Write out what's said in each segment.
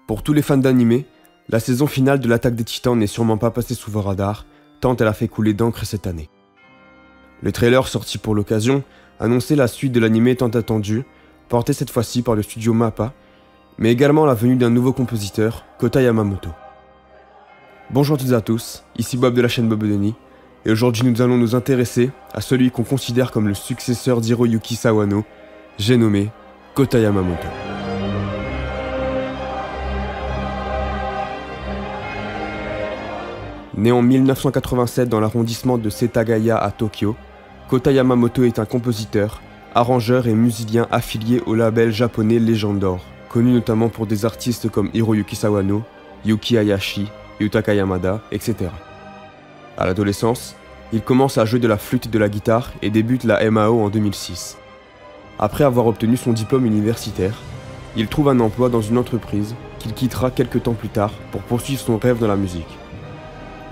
Pour tous les fans d'anime, la saison finale de l'Attaque des Titans n'est sûrement pas passée sous vos radars, tant elle a fait couler d'encre cette année. Le trailer sorti pour l'occasion annonçait la suite de l'anime tant attendu, porté cette fois-ci par le studio MAPPA, mais également la venue d'un nouveau compositeur, Kota Yamamoto. Bonjour à toutes et à tous, ici Bob de la chaîne Bob Denis, et aujourd'hui nous allons nous intéresser à celui qu'on considère comme le successeur d'Hiroyuki Sawano, j'ai nommé Kota Yamamoto. Né en 1987 dans l'arrondissement de Setagaya à Tokyo, Kota Yamamoto est un compositeur, arrangeur et musicien affilié au label japonais Legendor, connu notamment pour des artistes comme Hiroyuki Sawano, Yuki Hayashi, Yutaka Yamada, etc. À l'adolescence, il commence à jouer de la flûte et de la guitare et débute la MAO en 2006. Après avoir obtenu son diplôme universitaire, il trouve un emploi dans une entreprise qu'il quittera quelques temps plus tard pour poursuivre son rêve dans la musique.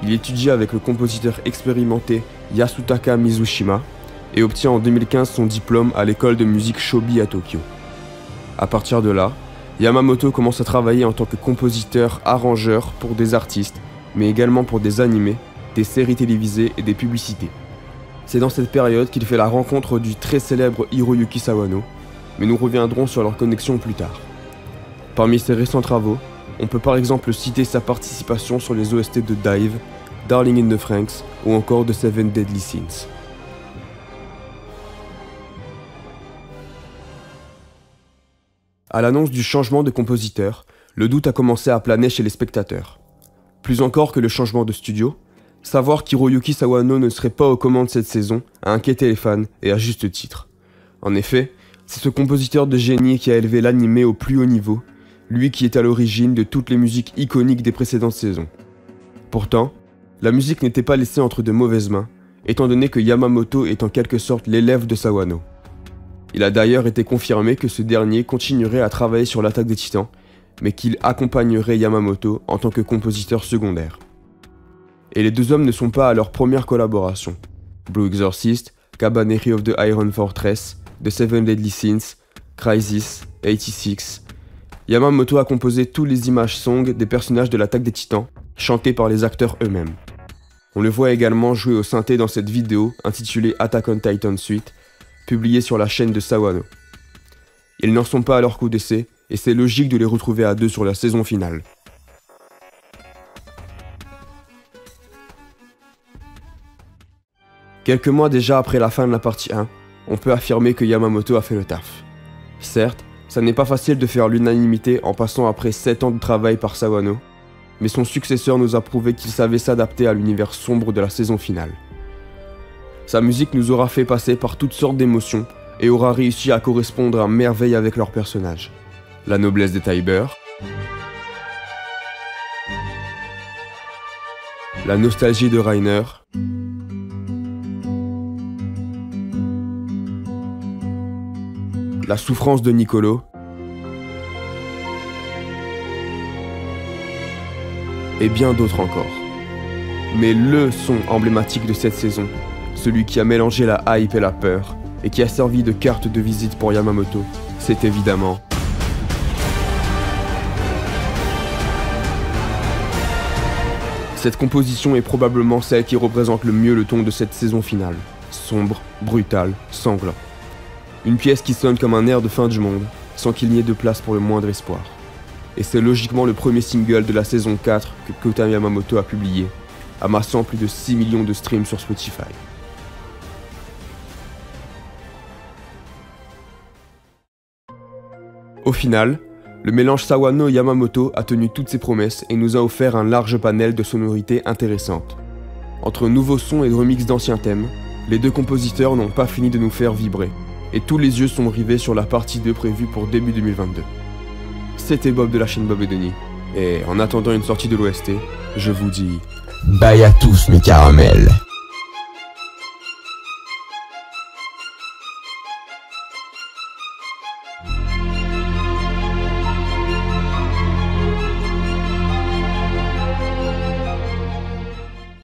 Il étudie avec le compositeur expérimenté Yasutaka Mizushima et obtient en 2015 son diplôme à l'école de musique Shobi à Tokyo. À partir de là, Yamamoto commence à travailler en tant que compositeur-arrangeur pour des artistes, mais également pour des animés, des séries télévisées et des publicités. C'est dans cette période qu'il fait la rencontre du très célèbre Hiroyuki Sawano, mais nous reviendrons sur leur connexion plus tard. Parmi ses récents travaux, on peut par exemple citer sa participation sur les OST de Dive, Darling in the Franxx ou encore de Seven Deadly Sins. À l'annonce du changement de compositeur, le doute a commencé à planer chez les spectateurs. Plus encore que le changement de studio, savoir qu'Hiroyuki Sawano ne serait pas aux commandes cette saison a inquiété les fans et à juste titre. En effet, c'est ce compositeur de génie qui a élevé l'anime au plus haut niveau, lui qui est à l'origine de toutes les musiques iconiques des précédentes saisons. Pourtant, la musique n'était pas laissée entre de mauvaises mains, étant donné que Yamamoto est en quelque sorte l'élève de Sawano. Il a d'ailleurs été confirmé que ce dernier continuerait à travailler sur l'Attaque des Titans, mais qu'il accompagnerait Yamamoto en tant que compositeur secondaire. Et les deux hommes ne sont pas à leur première collaboration. Blue Exorcist, Kabaneri of the Iron Fortress, The Seven Deadly Sins, Crysis, 86... Yamamoto a composé tous les images songs des personnages de l'Attaque des Titans, chantés par les acteurs eux-mêmes. On le voit également jouer au synthé dans cette vidéo intitulée Attack on Titan Suite, publiée sur la chaîne de Sawano. Ils n'en sont pas à leur coup d'essai, et c'est logique de les retrouver à deux sur la saison finale. Quelques mois déjà après la fin de la partie 1, on peut affirmer que Yamamoto a fait le taf. Certes, ça n'est pas facile de faire l'unanimité en passant après 7 ans de travail par Sawano, mais son successeur nous a prouvé qu'il savait s'adapter à l'univers sombre de la saison finale. Sa musique nous aura fait passer par toutes sortes d'émotions et aura réussi à correspondre à merveille avec leurs personnages. La noblesse des Tybur, la nostalgie de Reiner, la souffrance de Niccolo, et bien d'autres encore. Mais le son emblématique de cette saison, celui qui a mélangé la hype et la peur, et qui a servi de carte de visite pour Yamamoto, c'est évidemment cette composition est probablement celle qui représente le mieux le ton de cette saison finale, sombre, brutal, sanglant. Une pièce qui sonne comme un air de fin du monde, sans qu'il n'y ait de place pour le moindre espoir. Et c'est logiquement le premier single de la saison 4 que Kota Yamamoto a publié, amassant plus de 6 millions de streams sur Spotify. Au final, le mélange Sawano-Yamamoto a tenu toutes ses promesses et nous a offert un large panel de sonorités intéressantes. Entre nouveaux sons et remixes d'anciens thèmes, les deux compositeurs n'ont pas fini de nous faire vibrer, et tous les yeux sont rivés sur la partie 2 prévue pour début 2022. C'était Bob de la chaîne Bob et Denis, et en attendant une sortie de l'OST, je vous dis... Bye à tous mes caramels.